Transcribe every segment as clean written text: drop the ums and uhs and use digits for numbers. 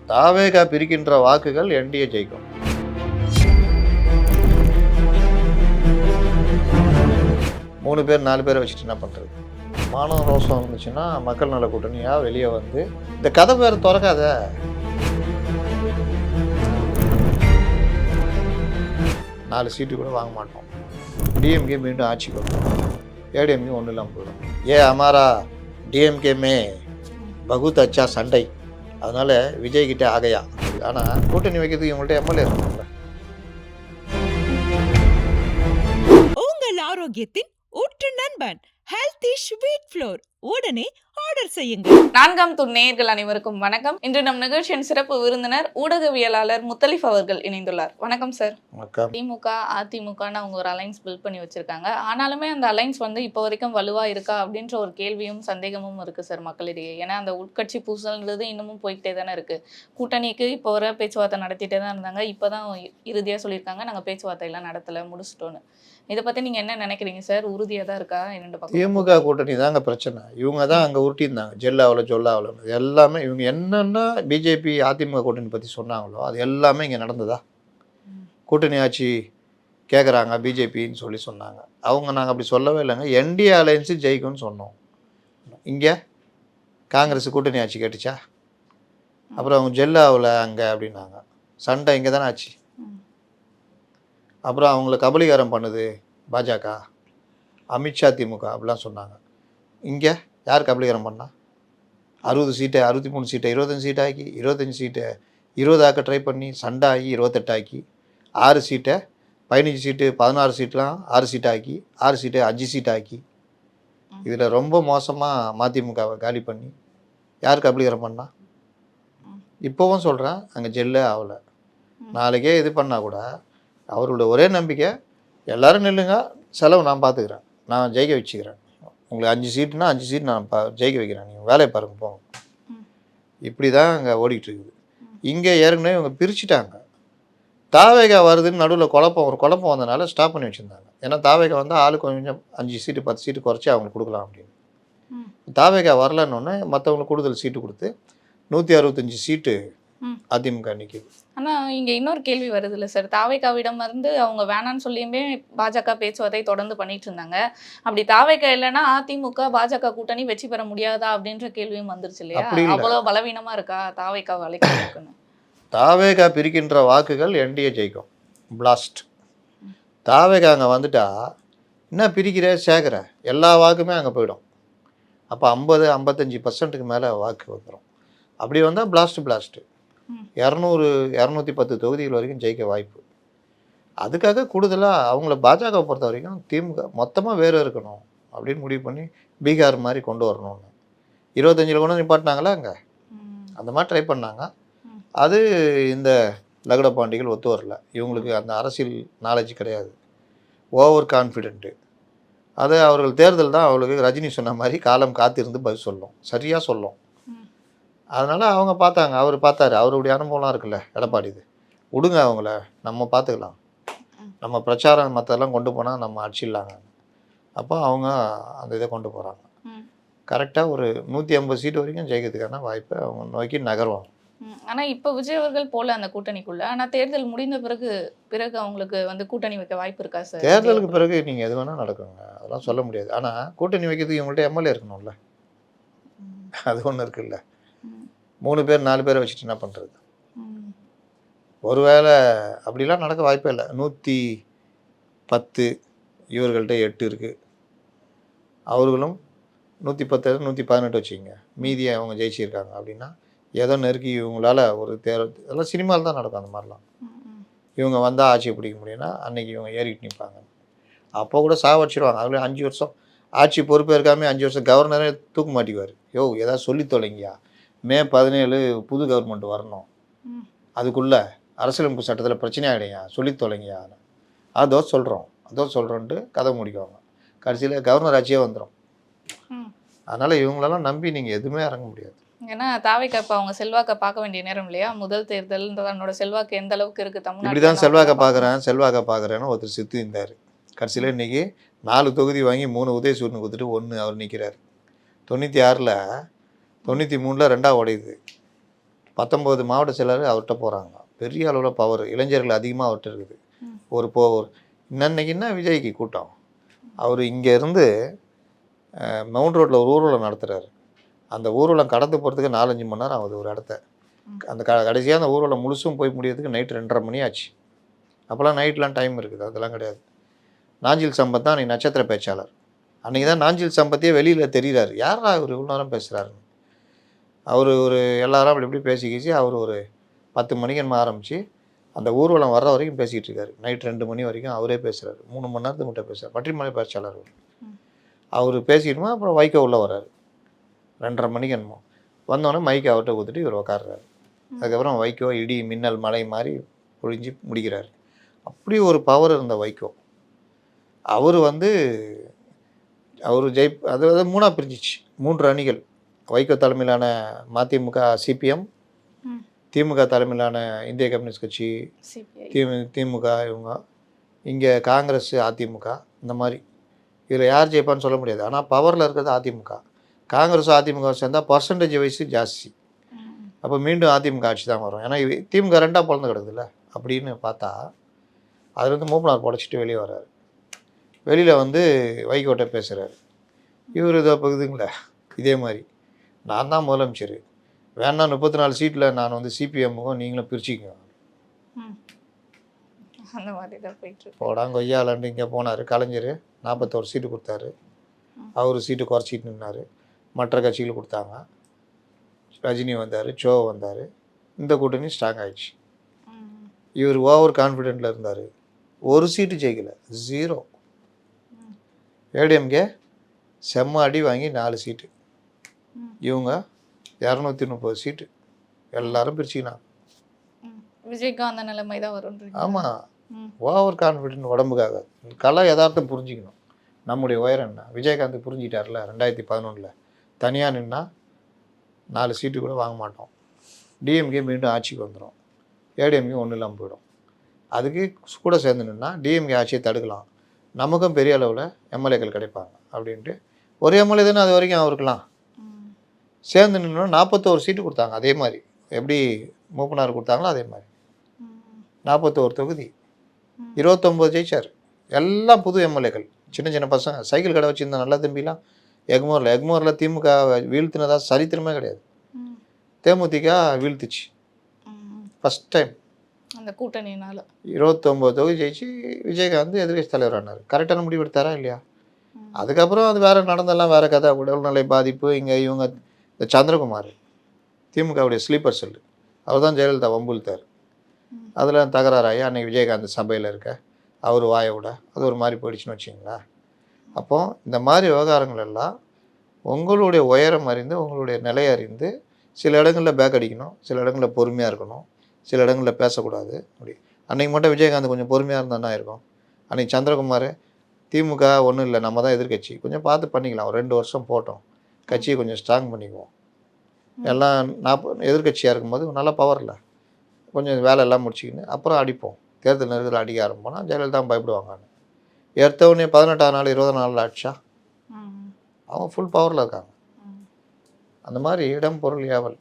தாவேகா பிரிக்கின்ற வாக்குகள் என்டிஏ ஜெயிக்கும். மூணு பேர் 4 பேரை வச்சுட்டு என்ன பண்ணுறது? மானம் ரோஷம் இருந்துச்சுன்னா மக்கள் நல கூட்டணியாக வெளியே வந்து இந்த கதை பேர் திறக்காத. 4 சீட்டு கூட வாங்க மாட்டோம். டிஎம்கே மீண்டும் ஆட்சிக்கு வரும். ஏடிஎம்கே ஒன்றும் இல்லாமல் போயிடும். அமாரா டிஎம்கே மே பகுத் அச்சா சண்டை. அதனால் விஜய்கிட்ட ஆகையா. ஆனால் கூட்டணி வைக்கிறதுக்கு இவங்கள்ட்ட எம்எல்ஏ இருக்கும்ல. உங்கள் ஆரோக்கியத்தின் ஊற்று நண்பன் ஹெல்தி ஸ்வீட் ஃப்ளோர் உடனே ஆர்டர் செய்யுங்கள். 4ஆம் தூண் நேயர்கள் அனைவருக்கும் வணக்கம். இன்று நம் நிகழ்ச்சியின் சிறப்பு விருந்தினர் ஊடகவியலாளர் முத்தலிஃப் அவர்கள் இணைந்துள்ளார். வணக்கம் சார். வணக்கம். திமுக அதிமுகன்னு அவங்க ஒரு அலைன்ஸ் பில்ட் பண்ணி வச்சிருக்காங்க. ஆனாலுமே அந்த அலைன்ஸ் வந்து இப்போ வரைக்கும் வலுவா இருக்கா அப்படின்ற ஒரு கேள்வியும் சந்தேகமும் இருக்கு சார் மக்களிடையே. ஏன்னா அந்த உட்கட்சி பூசல்ன்றது இன்னமும் போய்கிட்டே தானே இருக்கு. கூட்டணிக்கு இப்போ வர பேச்சுவார்த்தை நடத்திட்டே தான் இருந்தாங்க. இப்போதான் இறுதியா சொல்லியிருக்காங்க நாங்கள் பேச்சுவார்த்தை எல்லாம் நடத்தல, முடிச்சிட்டோன்னு. இதை பத்தி நீங்க என்ன நினைக்கிறீங்க சார்? உறுதியா தான் இருக்கா? இரண்டு பக்கம் திமுக கூட்டணி தாங்க பிரச்சனை. இவங்க தான் அங்கே உருட்டியிருந்தாங்க. ஜெல்லாவில் ஜொல்லாவில் எல்லாமே இவங்க என்னென்ன பிஜேபி அதிமுக கூட்டணி பற்றி சொன்னாங்களோ அது எல்லாமே இங்கே நடந்ததா? கூட்டணி ஆட்சி கேட்குறாங்க பிஜேபின்னு சொன்னாங்க. அவங்க நாங்கள் அப்படி சொல்லவே இல்லைங்க. என்டிஏ அலையன்ஸு ஜெயிக்கும்னு சொன்னோம். இங்கே காங்கிரஸ் கூட்டணி ஆட்சி கேட்டுச்சா? அப்புறம் அவங்க ஜெல்லாவில் அங்கே அப்படின்னாங்க. சண்டை இங்கே தானே ஆச்சு. அப்புறம் அவங்கள கபலீகரம் பண்ணுது பாஜக, அமித்ஷா, திமுக அப்படிலாம் சொன்னாங்க. இங்கே யார் கபலீகரம் பண்ணா? 60 சீட்டை 63 சீட்டை 25 சீட் ஆக்கி 25 சீட்டை 20 ஆக்க ட்ரை பண்ணி சண்டை ஆகி 28 ஆக்கி 6 சீட்டை 15 சீட்டு 16 சீட்லாம் 6 சீட்டை ஆக்கி 6 சீட்டை 5 சீட் ஆக்கி இதில் ரொம்ப மோசமாக மதிமுகவை காலி பண்ணி யார் கபலீகரம் பண்ணா? இப்போவும் சொல்கிறேன், அங்கே ஜெல்லே ஆகலை. நாளைக்கே இது பண்ணால் கூட அவரோட ஒரே நம்பிக்கை எல்லோரும் நில்லுங்க, செலவு நான் பார்த்துக்கிறேன், நான் ஜெயிக்க வச்சுக்கிறேன். உங்களுக்கு 5 சீட்டுனா 5 சீட் நான் ஜெயிக்க வைக்கிறேன், நீங்கள் வேலையை பாருங்க போங்க. இப்படி தான் அங்கே ஓடிக்கிட்டு இருக்குது. இங்கே ஏற்கனவே இவங்க பிரிச்சுட்டாங்க. தாவேகா வருதுன்னு நடுவில் ஒரு குழப்பம் வந்தனால ஸ்டாப் பண்ணி வச்சுருந்தாங்க. ஏன்னா தாவேகா வந்து ஆளுக்கு கொஞ்சம் 5 சீட்டு 10 சீட்டு குறைச்சி அவங்களுக்கு கொடுக்கலாம் அப்படின்னு. தாவேகா வரலன்னொன்னே மற்றவங்களுக்கு கூடுதல் சீட்டு கொடுத்து 165 சீட்டு அதிமுக நிற்கிது. ஆனால் இங்கே இன்னொரு கேள்வி வருது இல்லை சார், தாவேகாவிடம் இருந்து அவங்க வேணான்னு சொல்லியுமே பாஜக பேச்சுவார்த்தை தொடர்ந்து பண்ணிட்டு இருந்தாங்க. அப்படி தாவேகா இல்லைன்னா அதிமுக பாஜக கூட்டணி வெற்றி பெற முடியாதா அப்படின்ற கேள்வியும் வந்துருச்சு இல்லையா? அவ்வளோ பலவீனமா இருக்கா தாவேகா அழைக்கிறதுக்குன்னு? தாவேகா பிரிக்கின்ற வாக்குகள் என்டிஏ ஜெயிக்கும். பிளாஸ்ட். தாவேகா அங்கே வந்துட்டா என்ன பிரிக்கிற சேர்க்குற எல்லா வாக்குமே அங்கே போயிடும். அப்போ 50-55% மேலே வாக்கு வந்துடும். அப்படி வந்தால் பிளாஸ்ட்டு 200-210 தொகுதிகள் வரைக்கும் ஜெயிக்க வாய்ப்பு. அதுக்காக கூடுதலாக அவங்கள பாஜக பொறுத்த வரைக்கும் திமுக மொத்தமாக வேறு இருக்கணும் அப்படின்னு முடிவு பண்ணி பீகார் மாதிரி கொண்டு வரணும்னு 25 கொண்டு நிப்பாட்டினாங்களா அங்கே. அந்த மாதிரி ட்ரை பண்ணாங்க. அது இந்த லகுட பாண்டிகள் ஒத்து வரல. இவங்களுக்கு அந்த அரசியல் நாலேஜ் கிடையாது, ஓவர் கான்ஃபிடென்ட்டு. அது அவர்கள் தேர்தல் தான் அவங்களுக்கு ரஜினி சொன்ன மாதிரி காலம் காத்திருந்து பதில் சொல்லும், சரியாக சொல்லும். அதனால் அவங்க பார்த்தாங்க, அவர் பார்த்தாரு, அவருடைய அனுபவம்லாம் இருக்குல்ல எடப்பாடி. இது விடுங்க அவங்கள, நம்ம பார்த்துக்கலாம், நம்ம பிரச்சாரம் மற்றெல்லாம் கொண்டு போனால் நம்ம அடிச்சிடலாங்க. அப்போ அவங்க அந்த இதை கொண்டு போகிறாங்க. கரெக்டாக ஒரு 150 சீட்டு வரைக்கும் ஜெயிக்கிறதுக்கான வாய்ப்பை அவங்க நோக்கி நகருவாங்க. ஆனால் இப்போ விஜய் அவர்கள் போல அந்த கூட்டணிக்குள்ள, ஆனால் தேர்தல் முடிந்த பிறகு அவங்களுக்கு வந்து கூட்டணி வைக்க வாய்ப்பு இருக்கா சார்? தேர்தலுக்கு பிறகு நீங்கள் எது வேணால் நடக்குங்க, அதெல்லாம் சொல்ல முடியாது. ஆனால் கூட்டணி வைக்கிறதுக்கு இவங்கள்ட்ட எம்எல்ஏ இருக்கணும்ல, அது ஒன்று இருக்குல்ல. 3 பேர் 4 பேரை வச்சுட்டு என்ன பண்ணுறது? ஒருவேளை அப்படிலாம் நடக்க வாய்ப்பே இல்லை. 110 இவர்கள்ட்ட 8 இருக்குது. அவர்களும் 110 118 வச்சுக்கோங்க, மீதியை அவங்க ஜெயிச்சிருக்காங்க. அப்படின்னா ஏதோ நெருக்கி இவங்களால ஒரு அதெல்லாம் சினிமாவில் தான் நடக்கும். அந்த மாதிரிலாம் இவங்க வந்தால் ஆட்சியை பிடிக்க முடியும்னா அன்றைக்கி இவங்க ஏறிக்கிட்டு நிற்பாங்க. அப்போ கூட சாவடிச்சிடுவாங்க. அதுலேயும் 5 வருஷம் ஆட்சி பொறுப்பே இருக்காமல் 5 வருஷம் கவர்னரே தூக்க மாட்டிக்குவார். ஏதாவது சொல்லி தொலைங்கயா, மே 17 புது கவர்மெண்ட் வரணும், அதுக்குள்ளே அரசியலமைப்பு சட்டத்தில் பிரச்சனை ஆகிடுங்க, சொல்லி தொலைங்கயா. அதோ சொல்கிறோன்ட்டு கதை முடிக்குவாங்க. கடைசியில் கவர்னர் ஆட்சியே வந்துடும். அதனால் இவங்களெல்லாம் நம்பி நீங்கள் எதுவுமே இறங்க முடியாது. ஏன்னா தாவேகா இப்போ அவங்க செல்வாக்கை பார்க்க வேண்டிய நேரம் இல்லையா? முதல் தேர்தல் தன்னோட செல்வாக்கு எந்த அளவுக்கு இருக்குது தமிழ்நாடு. இப்படி தான் செல்வாக்கை பார்க்குறேன்னு ஒருத்தர் சித்து இருந்தார். கடைசியில் இன்றைக்கி 4 தொகுதி வாங்கி 3 உதயசூரன் கொடுத்துட்டு 1 அவர் நிற்கிறார். 96ல் 93ல் 2ஆக உடையுது. 19 மாவட்ட செயலாளர் அவர்கிட்ட போகிறாங்க. பெரிய அளவில் பவர், இளைஞர்கள் அதிகமாக அவர்கிட்ட இருக்குது. ஒரு இன்னைக்கு என்ன விஜய்க்கு கூட்டம், அவர் இங்கேருந்து மவுண்ட் ரோட்டில் ஒரு ஊர்வலம் நடத்துகிறாரு. அந்த ஊர்வலம் கடந்து போகிறதுக்கு 4-5 மணி நேரம் ஆகுது ஒரு இடத்த. அந்த கடைசியாக அந்த ஊர்வலம் முழுசும் போய் முடியறதுக்கு நைட்டு 2:30 மணி ஆச்சு. அப்போல்லாம் நைட்லாம் டைம் இருக்குது, அதெல்லாம் கிடையாது. நாஞ்சில் சம்பத் தான் அன்றைக்கி நட்சத்திர பேச்சாளர். அன்றைக்கி தான் நாஞ்சில் சம்பத்தே வெளியில் தெரிகிறாரு, யாரா இவர் இவ்வளோ நேரம் பேசுகிறாருன்னு. அவர் ஒரு எல்லாரும் அப்படி இப்படி பேசிக்கிச்சு. அவர் ஒரு 10 மணிக்கு நம்ம ஆரம்பித்து அந்த ஊர்வலம் வர்ற வரைக்கும் பேசிகிட்டு இருக்காரு. நைட் 2 மணி வரைக்கும் அவரே பேசுகிறாரு. 3 மணி நேரத்துக்கு மட்டும் பேசுகிறார். பற்றிமலை பேச்சாளர் அவர் பேசிக்கிட்டுமா. அப்புறம் வைகோ உள்ளே வர்றாரு 2:30 மணிக்கு என்னமோ. வந்தோடனே மைக்கை அவர்கிட்ட கொடுத்துட்டு இவர் உட்காடுறாரு. அதுக்கப்புறம் வைகோ இடி மின்னல் மலை மாதிரி பொழிஞ்சு முடிக்கிறார். அப்படி ஒரு பவர் இருந்த வைகோ அவர் அவர் அதாவது 3ஆக பிரிஞ்சிச்சு. 3 அணிகள். வைகோ தலைமையிலான மதிமுக சிபிஎம், திமுக தலைமையிலான இந்திய கம்யூனிஸ்ட் கட்சி, திமுக இவங்க, இங்கே காங்கிரஸ், அதிமுக, இந்த மாதிரி. இதில் யார் ஜெயிப்பான்னு சொல்ல முடியாது. ஆனால் பவரில் இருக்கிறது அதிமுக. காங்கிரஸும் அதிமுக சேர்ந்தால் பர்சன்டேஜ் வைஸு ஜாஸ்தி. அப்போ மீண்டும் அதிமுக ஆட்சி தான் வரும். ஏன்னா திமுக 2ஆக பிறந்து கிடக்குதுல்ல. அப்படின்னு பார்த்தா அதுலேருந்து மூப்பனார் பொழைச்சிட்டு வெளியே வர்றாரு. வெளியில் வைகோட்டை பேசுகிறாரு. இவர் இதை பகுதுங்களே இதே மாதிரி நான் தான் முதலமைச்சர், வேணா 34 சீட்டில் நான் சிபிஎம்முக்கும் நீங்களும் பிரிச்சுக்கோங்க. அந்த மாதிரி தான் போயிட்டு போடாங்க கொய்யாலண்டு இங்கே போனார். கலைஞர் 41 சீட்டு கொடுத்தாரு. அவர் சீட்டு குறைச்சிட்டு நின்னார். மற்ற கட்சிகள் கொடுத்தாங்க. ரஜினி வந்தார், சோ வந்தார். இந்த கூட்டணி ஸ்ட்ராங் ஆயிடுச்சு. இவர் ஓவர் கான்ஃபிடென்ட்டில் இருந்தார். ஒரு சீட்டு ஜெயிக்கலை, 0. ஏடிஎம்கே செம்ம அடி வாங்கி 4 சீட்டு. இவங்க 230 சீட்டு. எல்லாரும் பிரிச்சுக்கினாங்க. விஜய்க்கு அந்த நிலைமை தான் வரும். ஆமாம், ஓவர் கான்ஃபிடென்ட் உடம்புக்காக. கலை யதார்த்தம் புரிஞ்சிக்கணும். நம்முடைய உயரம் என்ன விஜயகாந்த் புரிஞ்சிட்டார்ல. 2011 தனியாக நின்னா 4 சீட்டு கூட வாங்க மாட்டோம். டிஎம்கே மீண்டும் ஆட்சிக்கு வந்துடும். ஏடிஎம்கே ஒன்றும் இல்லாமல் போயிடும். அதுக்கு கூட சேர்ந்து நின்னா டிஎம்கே ஆட்சியை தடுக்கலாம், நமக்கும் பெரிய அளவில் எம்எல்ஏக்கள் கிடைப்பாங்க அப்படின்ட்டு. ஒரு எம்எல்ஏ தானே அது வரைக்கும் அவருக்கலாம். சேர்ந்து நின்னா 41 சீட்டு கொடுத்தாங்க. அதே மாதிரி எப்படி மூப்பனார் கொடுத்தாங்களோ அதே மாதிரி 41 தொகுதி, 29 ஜெயிச்சார். எல்லாம் புது எம்எல்ஏக்கள், சின்ன சின்ன பசங்க. சைக்கிள் கடை வச்சுருந்த நல்ல தம்பிலாம் எக்மோரில் திமுக வீழ்த்தினதா சரித்திரமே கிடையாது. தேமுதிக வீழ்த்துச்சு ஃபஸ்ட் டைம் அந்த கூட்டணினால. 29 தொகுதி ஜெயிச்சு விஜயகாந்த் எதிர்கட்சி தலைவர் ஆனார். கரெக்டான முடிவு எடுத்தாரா இல்லையா? அதுக்கப்புறம் அது வேறு நடந்தெல்லாம் வேறு கதை. உடல்நிலை பாதிப்பு. இங்கே இவங்க இந்த சந்திரகுமார் திமுகவுடைய ஸ்லீப்பர் செல்லு, அவர் தான் ஜெயலலிதா வம்புழுத்தார். அதில் தகராறாகி அன்றைக்கி விஜயகாந்த் சபையில் இருக்க அவர் வாயை விட அது ஒரு மாதிரி போயிடுச்சுன்னு வச்சிங்களா. அப்போது இந்த மாதிரி விவகாரங்கள் எல்லாம் உங்களுடைய உயரம் அறிந்து, உங்களுடைய நிலை அறிந்து, சில இடங்களில் பேக் அடிக்கணும், சில இடங்களில் பொறுமையாக இருக்கணும், சில இடங்களில் பேசக்கூடாது. அப்படி அன்றைக்கி மட்டும் விஜயகாந்த் கொஞ்சம் பொறுமையாக இருந்தால் இருக்கும். அன்றைக்கி சந்திரகுமார் திமுக ஒன்றும் இல்லை, நம்ம தான் எதிர்கட்சி, கொஞ்சம் பார்த்து பண்ணிக்கலாம், ஒரு 2 வருஷம் போட்டோம், கட்சியை கொஞ்சம் ஸ்ட்ராங் பண்ணிக்குவோம். எல்லாம் எதிர்கட்சியாக இருக்கும்போது நல்லா பவரில் கொஞ்சம் வேலை எல்லாம் முடிச்சிக்கின்னு அப்புறம் அடிப்போம். தேர்தல் நேரத்தில் அடிக்க ஆரம்பிப்போம்னா ஜெயலலிதா எடுத்தவொடனே 18ஆம் நாள் 20 நாளில் அடிச்சா அவங்க ஃபுல் பவரில் இருக்காங்க. அந்த மாதிரி இடம் பொருள் ஏவல்.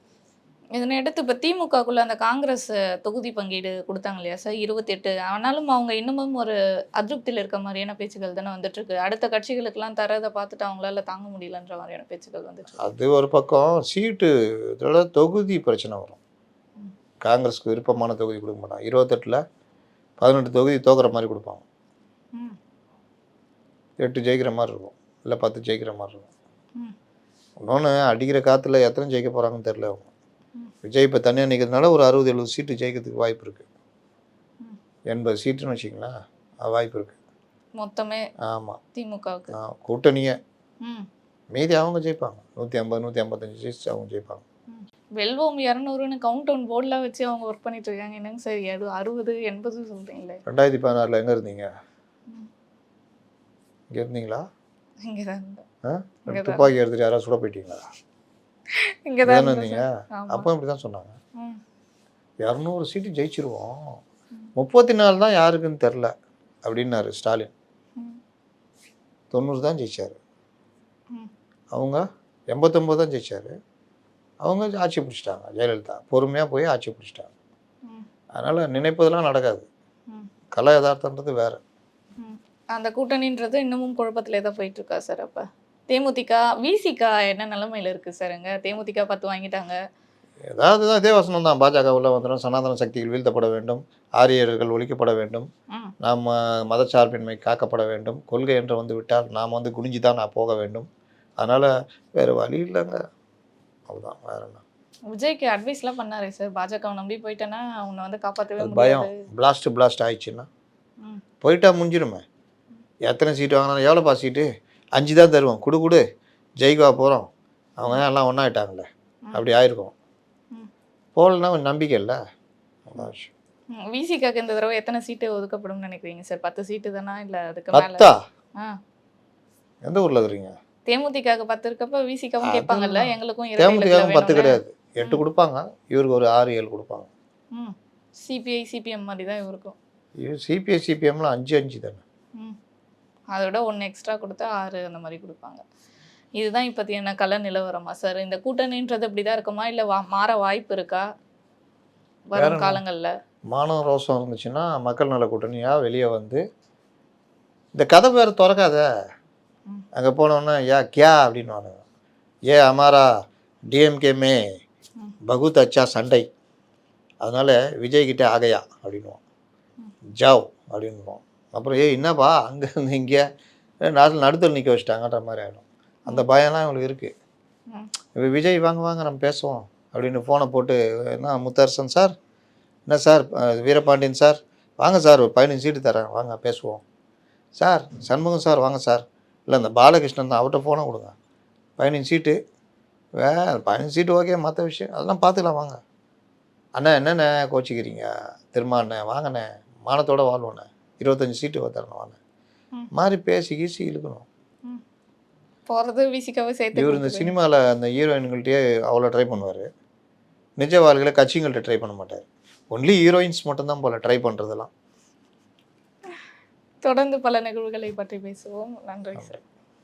இதனை அடுத்து இப்போ திமுகக்குள்ள அந்த காங்கிரஸ் தொகுதி பங்கீடு கொடுத்தாங்க இல்லையா சார், 28. ஆனாலும் அவங்க இன்னமும் ஒரு அதிருப்தியில் இருக்க மாதிரியான பேச்சுக்கள் தானே வந்துட்டு இருக்கு. அடுத்த கட்சிகளுக்கெல்லாம் தரதை பார்த்துட்டு அவங்களால தாங்க முடியலன்ற மாதிரியான பேச்சுக்கள் வந்துட்டு இருக்கு. அது ஒரு பக்கம். சீட்டு இதோட தொகுதி பிரச்சனை வரும். காங்கிரஸுக்கு விருப்பமான தொகுதி கொடுக்க மாட்டாங்க. 28ல் 18 தொகுதி தோக்குற மாதிரி கொடுப்பாங்க. 8 ஜெயிக்கிற மாதிரி இருக்கும், இல்லை 10 ஜெயிக்கிற மாதிரி இருக்கும். இன்னொன்று, அடிக்கிற காற்றுல எத்தனை ஜெயிக்க போகிறாங்கன்னு தெரியல. அவங்க விஜய் இப்போ தனியாக நிற்கிறதுனால ஒரு 60-70 சீட்டு ஜெயிக்கிறதுக்கு வாய்ப்பு இருக்குது. 80 சீட்டுன்னு வச்சிங்களேன், வாய்ப்பு இருக்குது மொத்தமே. ஆமாம், திமுகவுக்கு கூட்டணியே. மீதி அவங்க ஜெயிப்பாங்க. 150-155 சீட்ஸ் அவங்க ஜெயிப்பாங்க. வெல்வோம் 200ன்னு கவுண்ட் டவுன் போர்டெலாம் வச்சு அவங்க ஒர்க் பண்ணிட்டு இருக்காங்க. என்னங்க சார் 60-80 சொல்கிறீங்களே. 2016 எங்கே இருந்தீங்க? இங்கே இருந்தீங்களா? இங்கே தான் துப்பாக்கி எடுத்துட்டு யாராவது சுட போயிட்டீங்களா? இங்கே தான் இருந்தீங்க. அப்போ இப்படி தான் சொன்னாங்க, 200 சீட்டு ஜெயிச்சிருவோம், 34 தான் யாருக்குன்னு தெரில அப்படின்னாரு ஸ்டாலின். 90 தான் ஜெயிச்சார். அவங்க 89 தான் ஜெயிச்சார். அவங்க ஆட்சி பிடிச்சிட்டாங்க. ஜெயலலிதா பொறுமையாக போய் ஆட்சி பிடிச்சிட்டாங்க. ம். அதனால் நினைப்பதெல்லாம் நடக்காது. ம். கலை யதார்த்தன்றது வேறு. ம். அந்த கூட்டணின்றது இன்னமும் குழப்பத்திலே தான் போயிட்டு இருக்கா சார் அப்ப? தேமுதிக, விசிக என்ன நிலைமையில இருக்கு சார் அங்க? தேமுதிக 10 வாங்கிட்டாங்க. ஏதாவது தான் இதே வசனம் தான். பாஜக உள்ள வந்துடும், சனாதன சக்திகள் வீழ்த்தப்பட வேண்டும், ஆரியர்கள் ஒழிக்கப்பட வேண்டும், ம். நாம் மதச்சார்பின்மை காக்கப்பட வேண்டும், கொள்கை என்று வந்து விட்டால் நாம் வந்து குனிஞ்சு தான் நான் போக வேண்டும். அதனால் வேறு வழி இல்லைங்க. அவ்வளோதான், வேற என்ன. விஜய்க்கு அட்வைஸ்லாம் பண்ணாரே சார். பாஜகவை நம்பி போயிட்டேன்னா உன்னை வந்து காப்பாற்றவே அது பயம். முடியாது. பிளாஸ்ட் ஆயிடுச்சுன்னா ம். போயிட்டா முடிஞ்சிருமே. எத்தனை சீட்டு வாங்கினாலும் எவ்வளோப்பா சீட்டு? 5 தான் தருவோம், குடு ஜெயிக்கவா போகிறோம், அவங்க எல்லாம் ஒன்றாயிட்டாங்களே, அப்படி ஆயிருக்கும். ம். போகலன்னா கொஞ்சம் நம்பிக்கை இல்லை. அதான் விஷயம். விசிகாக்கு இந்த தடவை எத்தனை சீட்டு ஒதுக்கப்படும் நினைக்கிறீங்க சார்? 10 சீட்டு தானா இல்ல அதுக்கு மேல? 10ஆ? ஆ. எந்த ஊரில் இருக்கிறீங்க? தேமுதிகக்கு 10 இருக்கப்ப விசிகாவும் கேட்பாங்கல்ல, அதெல்லாம் எங்களுக்கும் தேமுதிகவும் 10 வேணும்னு. கிடையாது, 8 கொடுப்பாங்க. இவருக்கு ஒரு 6 7 கொடுப்பாங்க. ம். சிபிஐ சிபிஎம் மாதிரி தான் இவருக்கும். சிபிஐ சிபிஎம்லாம் 5 தானே. ம். அதோட 1 எக்ஸ்ட்ரா கொடுத்தா 6 அந்த மாதிரி கொடுப்பாங்க. இதுதான் இப்போதைய கள நிலவரமா சார்? இந்த கூட்டணின்றது இப்படிதான் இருக்குமா இல்லை மாற வாய்ப்பு இருக்கா வேற வரும் என்ன? காலங்கள்ல? மானம் ரோசம் இருந்துச்சுன்னா மக்கள் நல கூட்டணியாக வெளியே வந்து இந்த கதை பேர் திறக்காத. ம். அங்கே போனோன்னா கியா அப்படின்னு ஏ அமாரா டிஎம்கே மே ம். பகுத் அச்சா சண்டை, அதனால் விஜய்கிட்ட ஆகையா அப்படின்வான், ம். ஜாவ் அப்படின்வான். அப்புறம் என்னப்பா அங்கே இருந்து இங்கே நடுத்தல் நிற்க வச்சுட்டாங்கன்ற மாதிரி ஆகிடும். அந்த பயம்லாம் இவங்களுக்கு இருக்குது. ம். இப்போ விஜய் வாங்க நம்ம பேசுவோம் அப்படின்னு ஃபோனை போட்டு, என்ன முத்தரசன் சார், என்ன சார், வீரபாண்டியன் சார், வாங்க சார், ஒரு 15 சீட்டு தரேன், வாங்க பேசுவோம் சார், சண்முகம் சார் வாங்க சார், இல்லை இந்த பாலகிருஷ்ணன் தான், அவர்கிட்ட ஃபோனை கொடுங்க, 15 சீட்டு 15 சீட்டு ஓகே, மற்ற விஷயம் அதெல்லாம் பார்த்துக்கலாம் வாங்க அண்ணா, என்னண்ணே கோச்சிக்கிறீங்க, திரும்ப அண்ணே வாங்கண்ணே, மானத்தோடு வாழ்வோண்ணே, 25 சீட்டு தரணும் வாங்க ம். மாதிரி பேசி கீசி இழுக்கணும். போறது விசிகாவை சேர்த்து இவர் இந்த சினிமாவில் அந்த ஹீரோயின்கள்ட்டே அவ்வளோ ட்ரை பண்ணுவார், நிஜ வாழ்க்கையில் கட்சிங்கள்ட்ட ட்ரை பண்ண மாட்டார். ஒன்லி ஹீரோயின்ஸ் மட்டும்தான் போல் ட்ரை பண்ணுறதெல்லாம். தொடர்ந்து பல நிகழ்வுகளை பற்றி பேசுவோம். நன்றி சார்.